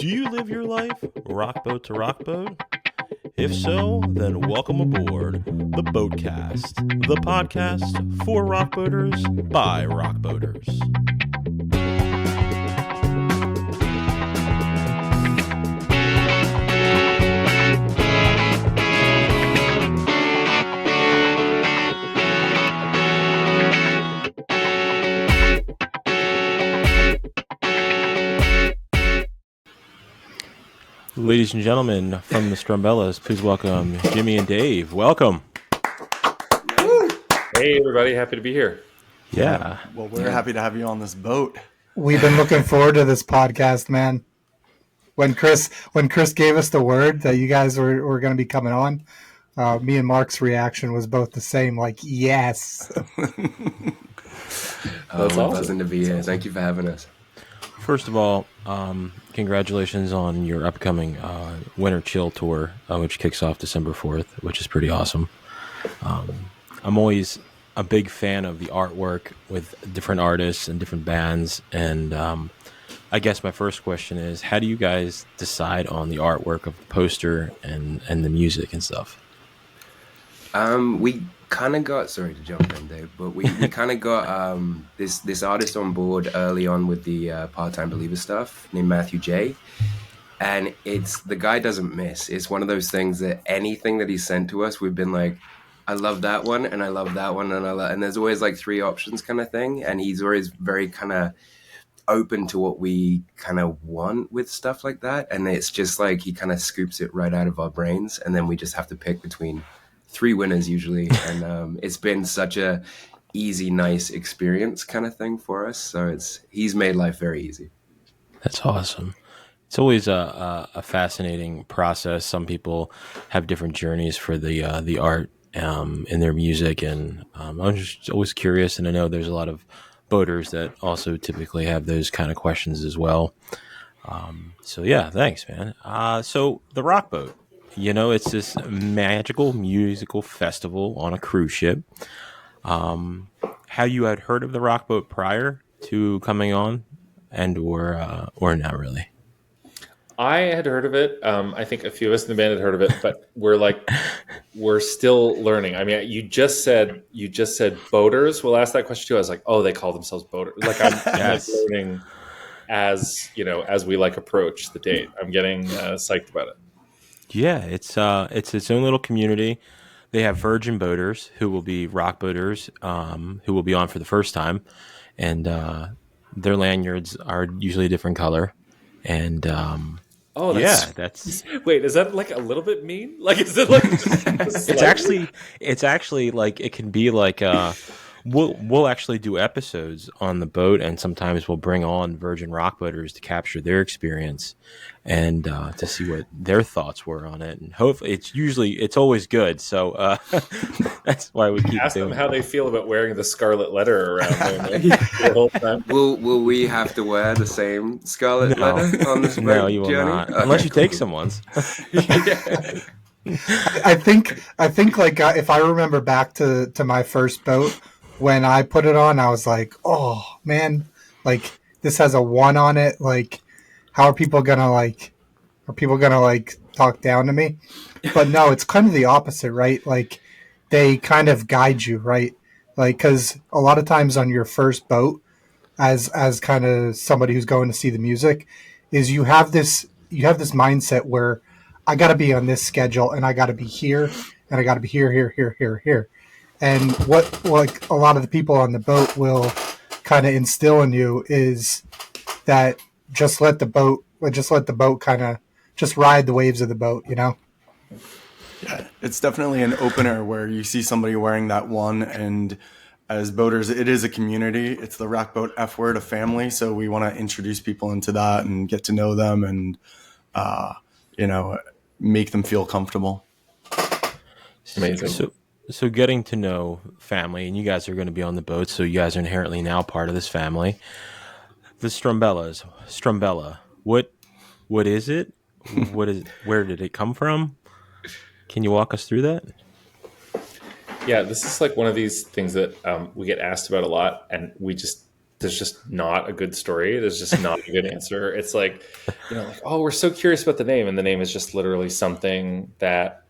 Do you live your life rockboat to rockboat? If so, then welcome aboard the BoatCast, the podcast for rockboaters by rockboaters. Ladies and gentlemen, from the Strumbellas, please welcome Jimmy and Dave. Welcome. Hey, everybody. Happy to be here. Yeah. Well, we're happy to have you on this boat. We've been looking forward to this podcast, man. When Chris gave us the word that you guys were going to be coming on, me and Mark's reaction was both the same, like, yes. That's we're awesome. buzzing to be here. Thank you for having us. First of all, congratulations on your upcoming Winter Chill Tour, which kicks off December 4th, which is pretty awesome. I'm always a big fan of the artwork with different artists and different bands. And I guess my first question is, how do you guys decide on the artwork of the poster and the music and stuff? We kind of got, sorry to jump in, Dave, but we kind of got this artist on board early on with the Part-Time Believer stuff named Matthew J. And the guy doesn't miss. It's one of those things that anything that he sent to us, we've been like, I love that one, and I love that one, and there's always like three options kind of thing. And he's always very kind of open to what we kind of want with stuff like that. And it's just like he kind of scoops it right out of our brains, and then we just have to pick between three winners usually, and it's been such a easy, nice experience kind of thing for us. So he's made life very easy. That's awesome. It's always a fascinating process. Some people have different journeys for the art in their music, and I'm just always curious. And I know there's a lot of boaters that also typically have those kind of questions as well. So yeah, thanks, man. So the Rockboat. You know, it's this magical musical festival on a cruise ship. How you had heard of the Rockboat prior to coming on, and or not really? I had heard of it. I think a few of us in the band had heard of it, but we're still learning. I mean, you just said boaters. We'll ask that question too. I was like, oh, they call themselves boaters. Like I'm Yes. learning as we approach the date. I'm getting psyched about it. Yeah, it's its own little community. They have virgin boaters who will be rock boaters, who will be on for the first time, and their lanyards are usually a different color. And that's wait. Is that like a little bit mean? Like, is it like? it's actually like it can be like we'll actually do episodes on the boat, and sometimes we'll bring on virgin rock boaters to capture their experience and to see what their thoughts were on it. And hopefully, it's always good. So that's why we keep ask doing them how they feel about wearing the scarlet letter around them the whole time. Will we have to wear the same scarlet letter on this boat? No, you will journey? not, Okay, unless you cool. take someone's. Yeah. I think like if I remember back to my first boat, when I put it on, I was like, oh man, like this has a 1 on it. Like, how are people gonna talk down to me? But no, it's kind of the opposite, right? Like they kind of guide you, right? Like, because a lot of times on your first boat, as kind of somebody who's going to see the music, is you have this mindset where I got to be on this schedule, and I got to be here, and I got to be here. And what like a lot of the people on the boat will kind of instill in you is that just let the boat kind of just ride the waves of the boat, you know? Yeah, it's definitely an opener where you see somebody wearing that one, and as boaters, it is a community. It's the Rockboat F word, a family. So we want to introduce people into that and get to know them and, make them feel comfortable. Amazing. So getting to know family, and you guys are going to be on the boat, so you guys are inherently now part of this family. The Strumbella, what is it? Where did it come from? Can you walk us through that? Yeah, this is like one of these things that we get asked about a lot, and we just there's just not a good story. There's just not a good answer. It's like, like, oh, we're so curious about the name, and the name is just literally something that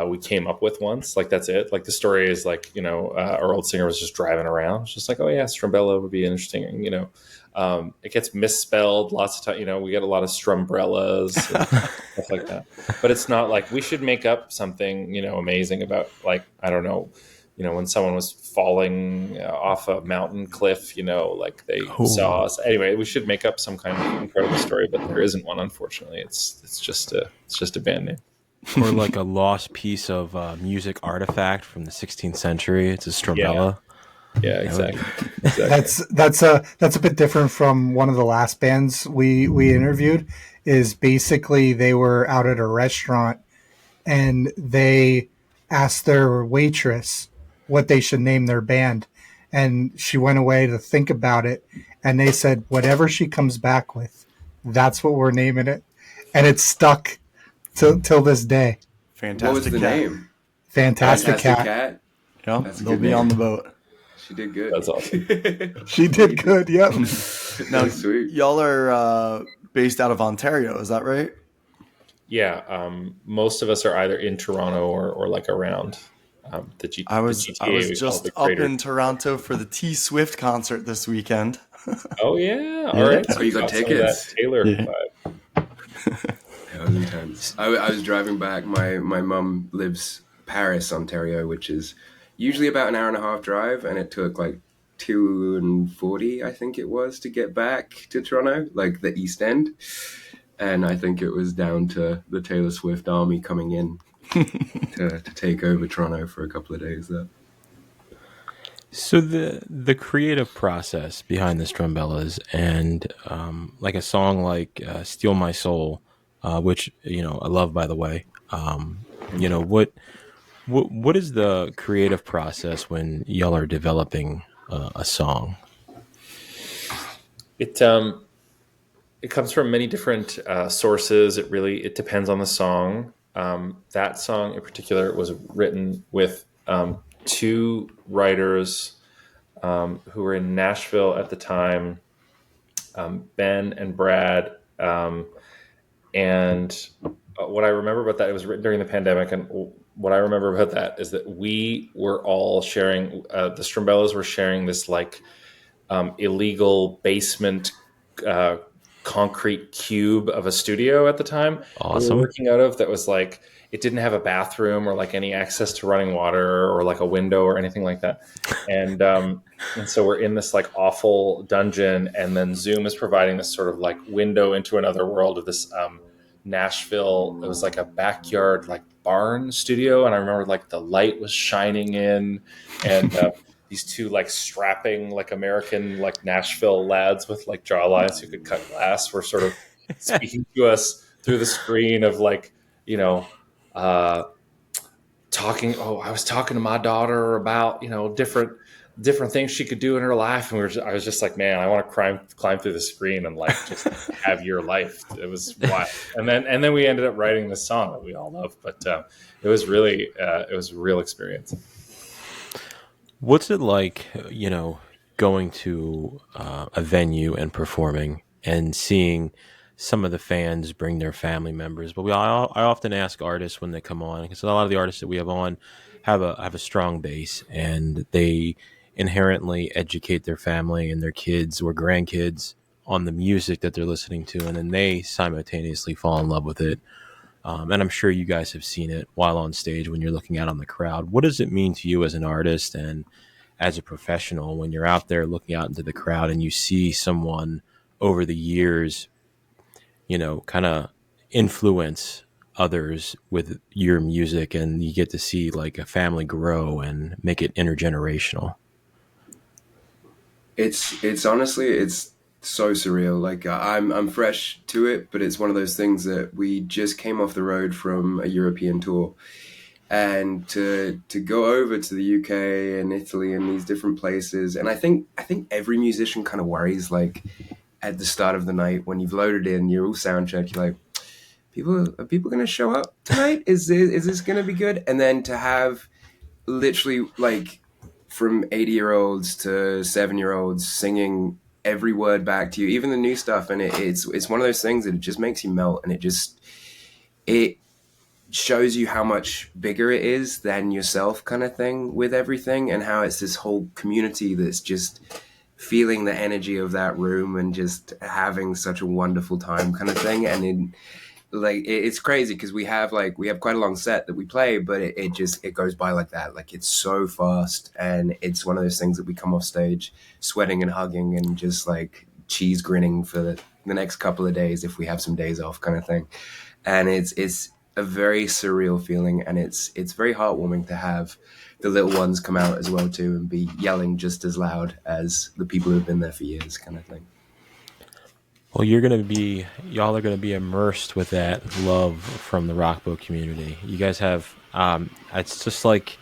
we came up with once. Like that's it. Like the story is like, our old singer was just driving around. It's just like, oh yeah, Strumbella would be interesting. It gets misspelled lots of times. We get a lot of Strumbellas and stuff like that. But it's not like we should make up something, amazing about, like, I don't know, when someone was falling off a mountain cliff, like they saw us. Anyway, we should make up some kind of incredible story, but there isn't one, unfortunately. It's just a band name. Or like a lost piece of music artifact from the 16th century. It's a Strumbella. Yeah, exactly. That's a bit different from one of the last bands we interviewed. Is basically they were out at a restaurant and they asked their waitress what they should name their band, and she went away to think about it, and they said whatever she comes back with, that's what we're naming it, and it's stuck till this day. Fantastic. What was the name? Fantastic Cat. Yeah, That's a they'll good be name. on the boat. She did good. That's awesome. She did good. Yep. Now, Sweet. y'all are based out of Ontario, is that right? Yeah, most of us are either in Toronto or like around I was GTA, we call just it the up Crater. in Toronto for the T Swift concert this weekend. Oh yeah, all right. Oh, you got some of tickets? that Taylor Yeah. vibe. That was intense. I was driving back. My mum lives Paris, Ontario, which is usually about an hour and a half drive, and it took like 2:40, I think it was, to get back to Toronto, like the East End. And I think it was down to the Taylor Swift army coming in to take over Toronto for a couple of days there. So the creative process behind the Strumbellas and like a song like "Steal My Soul," which I love, by the way. What is the creative process when y'all are developing a song? It comes from many different sources. It depends on the song. That song in particular was written with two writers who were in Nashville at the time, Ben and Brad. And what I remember about that, it was written during the pandemic. And what I remember about that is that we were all sharing, the Strumbellas were sharing this like illegal basement concrete cube of a studio at the time. Awesome. We were working out of that was like, it didn't have a bathroom or like any access to running water or like a window or anything like that. And so we're in this like awful dungeon, and then Zoom is providing this sort of like window into another world of this Nashville. It was like a backyard like barn studio, and I remember like the light was shining in, and these two like strapping like American like Nashville lads with like jawlines who could cut glass were sort of speaking to us through the screen of like, talking. Oh, I was talking to my daughter about, different things she could do in her life. And I was just like, man, I want to climb through the screen and like just have your life. It was wild. And then we ended up writing this song that we all love, but it was really, it was a real experience. What's it like, going to a venue and performing and seeing some of the fans bring their family members? But I often ask artists when they come on, because a lot of the artists that we have on have a strong base, and they inherently educate their family and their kids or grandkids on the music that they're listening to, and then they simultaneously fall in love with it. And I'm sure you guys have seen it while on stage when you're looking out on the crowd. What does it mean to you as an artist and as a professional when you're out there looking out into the crowd and you see someone over the years, kind of influence others with your music, and you get to see like a family grow and make it intergenerational? It's honestly, it's so surreal. Like I'm fresh to it, but it's one of those things that we just came off the road from a European tour, and to go over to the UK and Italy and these different places. And I think every musician kind of worries, like at the start of the night when you've loaded in, you're all sound checked, you're like, are people going to show up tonight? Is this going to be good? And then to have literally like from 80-year-olds to 7-year-olds singing every word back to you, even the new stuff. And it's one of those things that it just makes you melt, and it shows you how much bigger it is than yourself, kind of thing, with everything, and how it's this whole community that's just feeling the energy of that room and just having such a wonderful time, kind of thing. And it's crazy because we have quite a long set that we play, but it goes by like that. Like, it's so fast, and it's one of those things that we come off stage sweating and hugging and just like cheese grinning for the next couple of days if we have some days off, kind of thing. And it's a very surreal feeling, and it's very heartwarming to have the little ones come out as well too and be yelling just as loud as the people who've been there for years, kind of thing. Well, y'all are gonna be immersed with that love from the Rockboat community. You guys have, it's just like,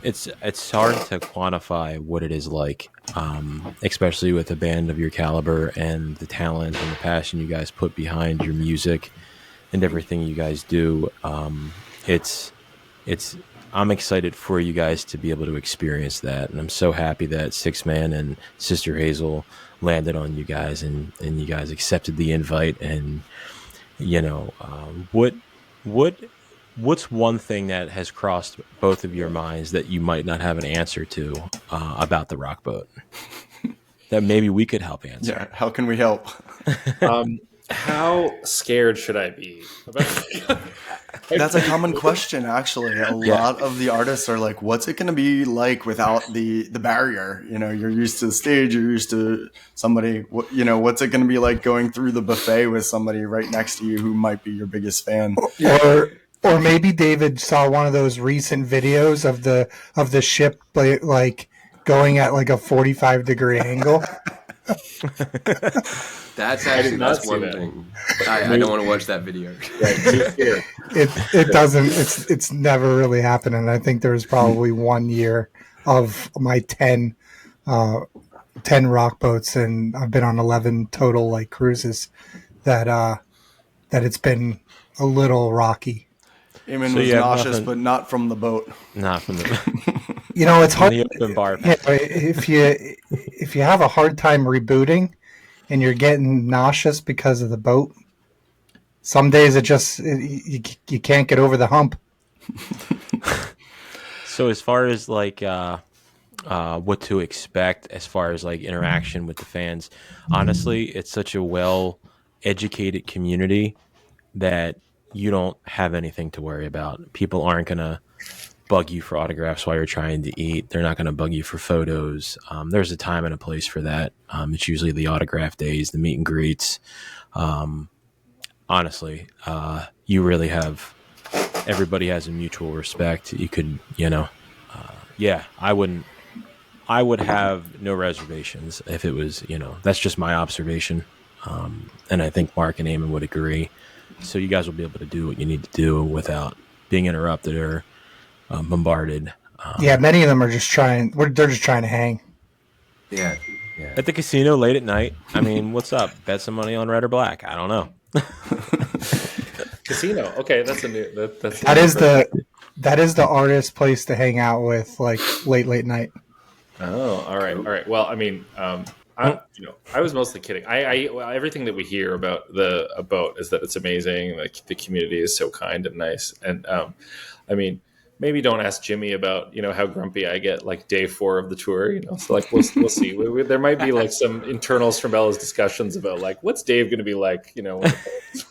it's hard to quantify what it is like, especially with a band of your caliber and the talent and the passion you guys put behind your music and everything you guys do. It's I'm excited for you guys to be able to experience that, and I'm so happy that Six Man and Sister Hazel landed on you guys, and you guys accepted the invite. And what's one thing that has crossed both of your minds that you might not have an answer to about the Rockboat that maybe we could help answer? Yeah, how can we help? How scared should I be about That's a common question, actually. A lot of the artists are like, what's it going to be like without the barrier? You're used to the stage, you're used to somebody, what's it going to be like going through the buffet with somebody right next to you who might be your biggest fan? Or maybe David saw one of those recent videos of the ship like going at like a 45-degree angle. That's one thing. I don't want to watch that video. It doesn't. It's never really happened, and I think there's probably 1 year of my 10 rock boats, and I've been on 11 total like cruises that it's been a little rocky. Eamon was nauseous, but not from the boat. Not from the boat. It's hard. The open bar. If you have a hard time rebooting and you're getting nauseous because of the boat, some days you can't get over the hump. So as far as like what to expect as far as like interaction with the fans, honestly, it's such a well-educated community that you don't have anything to worry about. People aren't going to bug you for autographs while you're trying to eat. They're not going to bug you for photos. There's a time and a place for that. It's usually the autograph days, the meet and greets. Honestly, you really have, everybody has a mutual respect. You could, I would have no reservations if it was, that's just my observation. And I think Mark and Eamon would agree. So you guys will be able to do what you need to do without being interrupted or bombarded. Many of them are just trying. They're just trying to hang. Yeah. At the casino late at night. I mean, what's up? Bet some money on red or black. I don't know. Casino. Okay, that's a new. That is the artist place to hang out with, like late night. Oh, all right. Well, I mean, I was mostly kidding. Everything that we hear about a boat is that it's amazing. Like, the community is so kind and nice. And I mean, maybe don't ask Jimmy about how grumpy I get like day 4 of the tour. So like we'll see. There might be like some internal Strumbellas discussions about like what's Dave going to be like. On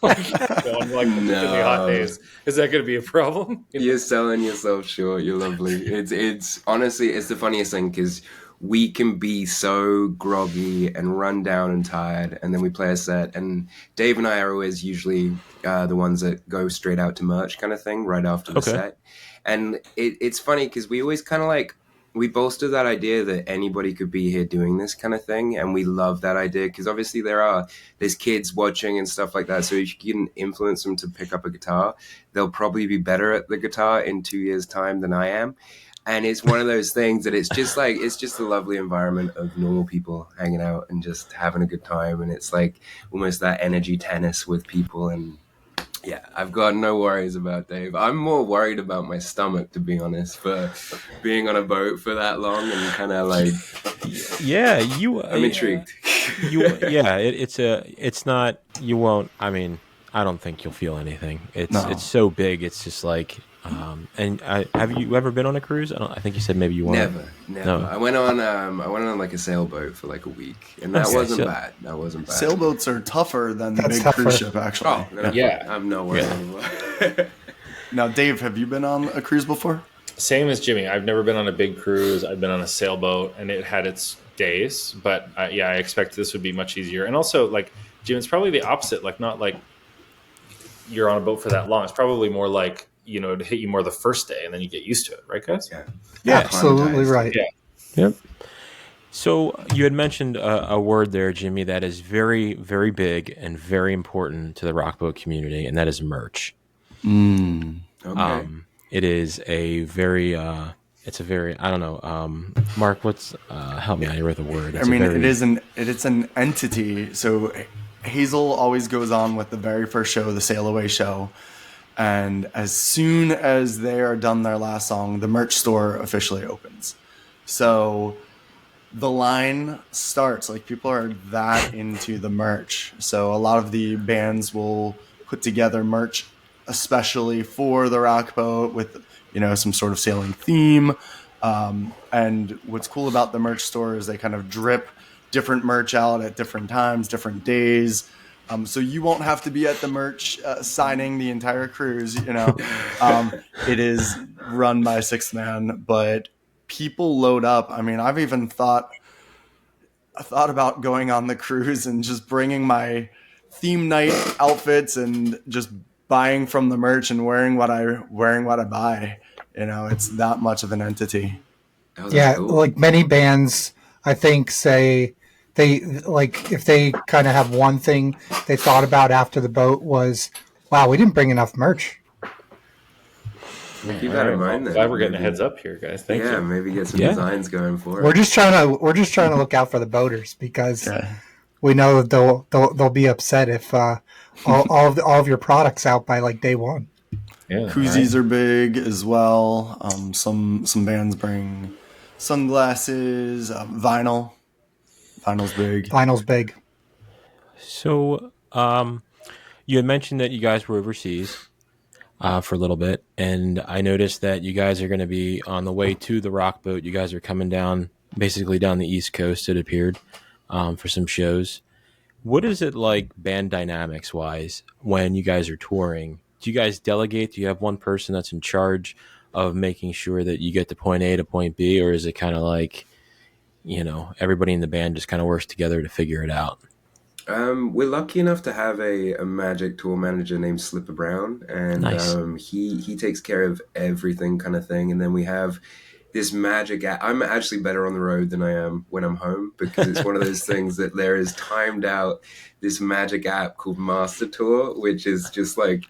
like particularly hot days. Is that going to be a problem? You're selling yourself short. You're lovely. It's honestly, it's the funniest thing because we can be so groggy and run down and tired, and then we play a set, and Dave and I are always usually the ones that go straight out to merch kind of thing right after the set. And it's funny because we always kind of like, we bolster that idea that anybody could be here doing this kind of thing, and we love that idea because obviously there's kids watching and stuff like that, so if you can influence them to pick up a guitar, they'll probably be better at the guitar in 2 years' time than I am. And it's one of those things that it's just a lovely environment of normal people hanging out and just having a good time. And it's like almost that energy tennis with people. And yeah, I've got no worries about Dave. I'm more worried about my stomach, to be honest, for being on a boat for that long and kind of like, I'm intrigued. it's not. You won't. I mean, I don't think you'll feel anything. No. It's so big. It's just like. Have you ever been on a cruise? I think you said maybe you weren't. Never. No. I went on like a sailboat for like a week, and that Okay, wasn't so- bad. That wasn't bad. Sailboats are tougher than the That's big tougher. cruise ship, actually. Oh, no, Yeah. I'm nowhere Yeah. anymore. Now, Dave, have you been on a cruise before? Same as Jimmy. I've never been on a big cruise. I've been on a sailboat, and it had its days. But yeah, I expect this would be much easier. And also, like Jim, it's probably the opposite. Like not like you're on a boat for that long. It's probably more like to hit you more the first day, and then you get used to it, right, guys? Yeah, Absolutely acclimatized. right. Yeah. Yep. So you had mentioned a word there, Jimmy, that is very, very big and very important to the Rockboat community, and that is merch. Okay. It is a very, it's a very, I don't know, Mark, what's, help me out here with a word. It's I mean, a very, it's an entity. So Hazel always goes on with the very first show, the Sail Away show. And as soon as they are done their last song, the merch store officially opens. So the line starts. Like, people are that into the merch. So a lot of the bands will put together merch especially for the Rockboat with, some sort of sailing theme. And what's cool about the merch store is they kind of drip different merch out at different times, different days. So you won't have to be at the merch signing the entire cruise, It is run by Sixth Man, but people load up. I mean, I've even thought about going on the cruise and just bringing my theme night outfits and just buying from the merch and wearing what I buy. It's that much of an entity. Oh, that's Yeah, cool. like many bands, I think, say they like if they kind of have one thing they thought about after the boat was, wow, we didn't bring enough merch. Keep that in mind. Then. Glad we're getting a Maybe- heads up here, guys. Thank you. Maybe get some Yeah. designs going for it. We're just trying to look out for the boaters because Yeah. we know that they'll be upset if all of your products out by like day one. Yeah. Koozies are big as well. Some bands bring sunglasses, vinyl. Vinyl's big. Vinyl's big. so, you had mentioned that you guys were overseas, for a little bit, and I noticed that you guys are going to be on the way to the Rockboat. You guys are coming basically down the East Coast, it appeared, for some shows. What is it like band dynamics wise when you guys are touring? Do you guys delegate? Do you have one person that's in charge of making sure that you get to point A to point B, or is it kind of like, everybody in the band just kind of works together to figure it out? We're lucky enough to have a magic tour manager named Slipper Brown, and Nice. he takes care of everything kind of thing. And then we have this magic app. I'm actually better on the road than I am when I'm home because it's one of those things that there is timed out this magic app called Master Tour, which is just like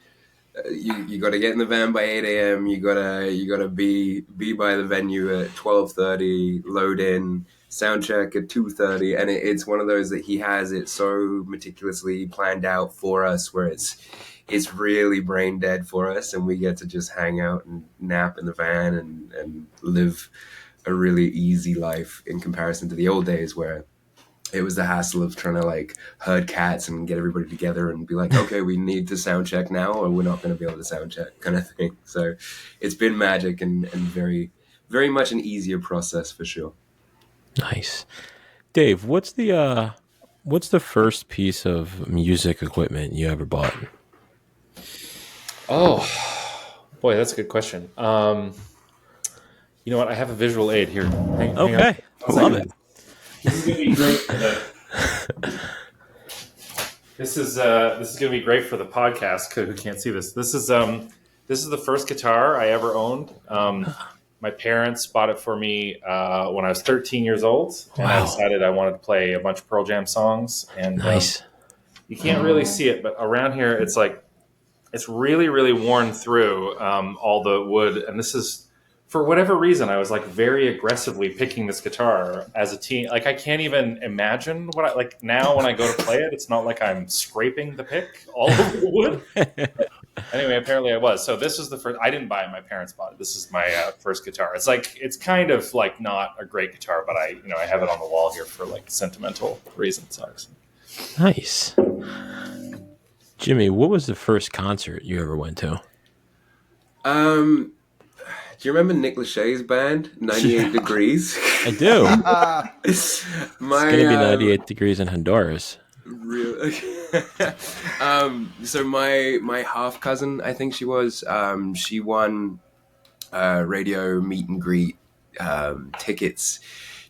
you got to get in the van by 8 a.m. You gotta be by the venue at 12:30, load in, sound check at 2:30, and it's one of those that he has it so meticulously planned out for us, where it's really brain dead for us, and we get to just hang out and nap in the van and live a really easy life in comparison to the old days where it was the hassle of trying to like herd cats and get everybody together and be like, okay, we need to sound check now or we're not going to be able to sound check kind of thing. So it's been magic and very, very much an easier process for sure. Nice. Dave, what's the first piece of music equipment you ever bought? Oh, boy, that's a good question. You know what? I have a visual aid here. Hang on. Okay. Love it. This is gonna be great for the. This is gonna be great for the podcast. Who can't see this? This is the first guitar I ever owned. My parents bought it for me when I was 13 years old, and I Wow. decided I wanted to play a bunch of Pearl Jam songs. And Nice. you can't really see it, but around here it's like it's really, really worn through all the wood. And this is, for whatever reason, I was like very aggressively picking this guitar as a teen. Like I can't even imagine what I like now when I go to play it. It's not like I'm scraping the pick all over the wood. Anyway, apparently I was. So this was the first. I didn't buy it. My parents bought it. This is my first guitar. It's kind of like not a great guitar, but I have it on the wall here for like sentimental reasons. Actually. Nice. Jimmy, what was the first concert you ever went to? Do you remember Nick Lachey's band, 98 Degrees? I do. It's gonna be 98 degrees in Honduras. Real. So my half cousin, I think she was, she won radio meet and greet tickets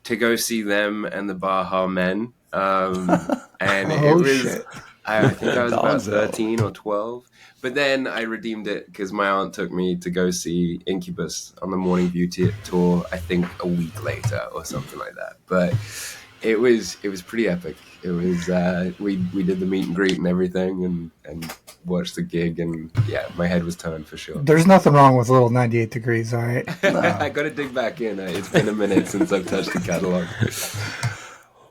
to go see them and the Baja Men. And it was, shit. I think I was about 13 or 12. But then I redeemed it because my aunt took me to go see Incubus on the Morning View tour, I think a week later or something like that. But it was pretty epic. It was we did the meet and greet and everything and watched the gig, and yeah, my head was turned for sure. There's nothing wrong with little 98 Degrees, all right? I got to dig back in. It's been a minute since I've touched the catalog.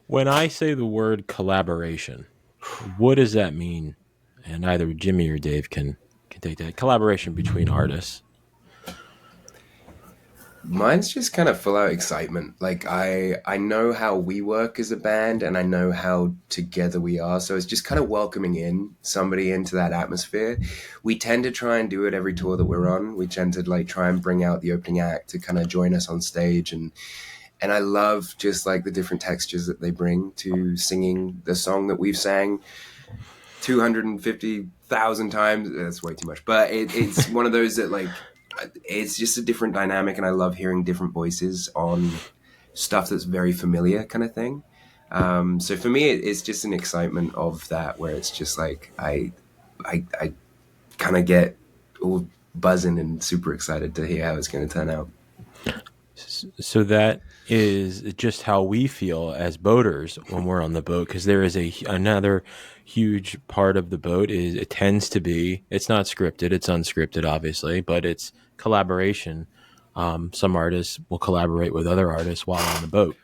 When I say the word collaboration, what does that mean? And either Jimmy or Dave can take that. Collaboration between artists. Mine's just kind of full out excitement. Like I know how we work as a band, and I know how together we are. So it's just kind of welcoming in somebody into that atmosphere. We tend to try and do it every tour that we're on. We tend to like try and bring out the opening act to kind of join us on stage, and I love just like the different textures that they bring to singing the song that we've sang 250,000 times. That's way too much, but it's one of those that like, it's just a different dynamic, and I love hearing different voices on stuff that's very familiar kind of thing. So for me, it's just an excitement of that, where it's just like, I kind of get all buzzing and super excited to hear how it's going to turn out. So that is just how we feel as boaters when we're on the boat, because there is another huge part of the boat is it tends to be, it's not scripted, it's unscripted obviously, but it's collaboration. Some artists will collaborate with other artists while on the boat,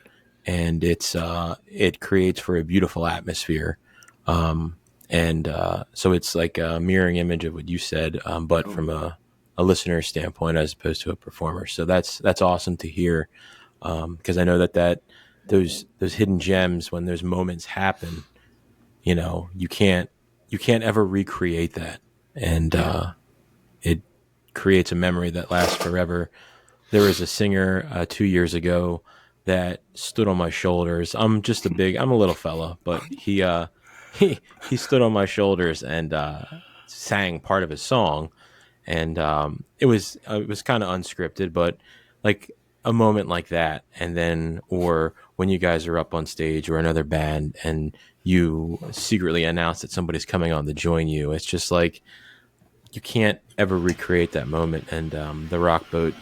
and it creates for a beautiful atmosphere. So it's like a mirroring image of what you said, but from a listener standpoint as opposed to a performer. So that's awesome to hear, because I know that those hidden gems, when those moments happen, you can't ever recreate that, and it creates a memory that lasts forever. There was a singer 2 years ago that stood on my shoulders. I'm a little fella, but he stood on my shoulders and sang part of his song. And it was kind of unscripted, but like a moment like that, and then or when you guys are up on stage or another band and you secretly announce that somebody's coming on to join you, it's just like you can't ever recreate that moment. And the Rockboat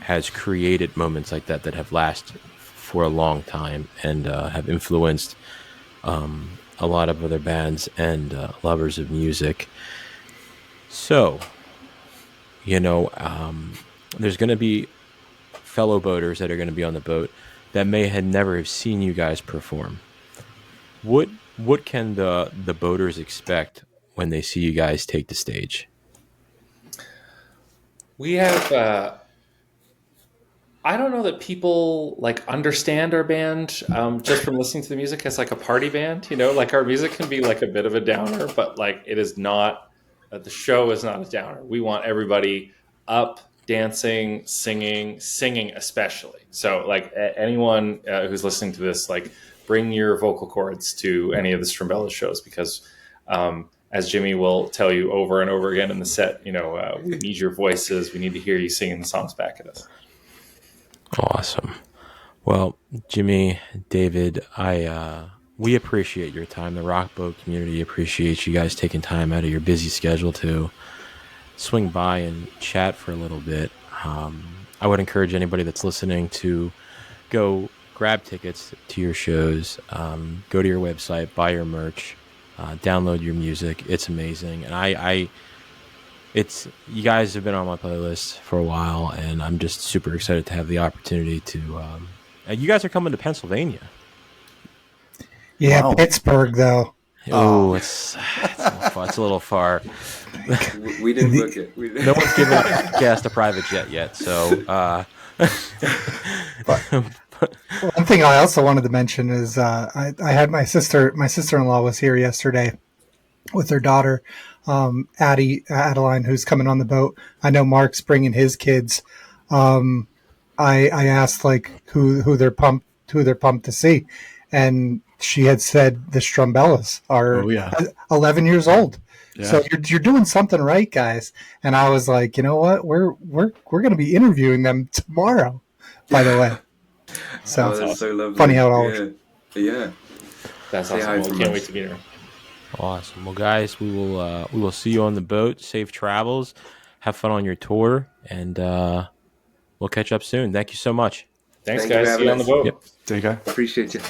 has created moments like that have lasted for a long time and have influenced a lot of other bands and lovers of music. So, there's going to be fellow boaters that are going to be on the boat that may had never have seen you guys perform. What can the boaters expect when they see you guys take the stage? We have I don't know that people like understand our band just from listening to the music as like a party band. Like our music can be like a bit of a downer, but like it is not. The show is not a downer. We want everybody up, dancing, singing especially. So like anyone who's listening to this, like bring your vocal cords to any of the Strumbellas shows, because as Jimmy will tell you over and over again in the set, we need your voices. We need to hear you singing the songs back at us. Awesome. Well, Jimmy, David, we appreciate your time. The Rockboat community appreciates you guys taking time out of your busy schedule to swing by and chat for a little bit. I would encourage anybody that's listening to go grab tickets to your shows, go to your website, buy your merch, download your music. It's amazing. And you guys have been on my playlist for a while, and I'm just super excited to have the opportunity to, you guys are coming to Pennsylvania. Yeah, Wow. Pittsburgh though. Oh, it's It's a little far. We didn't book it. No one's given Cast a private jet yet, so. One thing I also wanted to mention is I had my sister-in-law was here yesterday with her daughter, Adeline, who's coming on the boat. I know Mark's bringing his kids. I asked like who they're pumped to see, and she had said the Strumbellas are 11 years old. Yeah. So you're doing something right, guys. And I was like, you know what? We're going to be interviewing them tomorrow. By the way, so, that's so lovely. Funny how it all works. Yeah. That's awesome. Well, can't wait to meet her. Awesome. Well, guys, we will see you on the boat. Safe travels. Have fun on your tour, and we'll catch up soon. Thank you so much. Thanks, guys. See you on the boat. Yep. Take care. Appreciate you.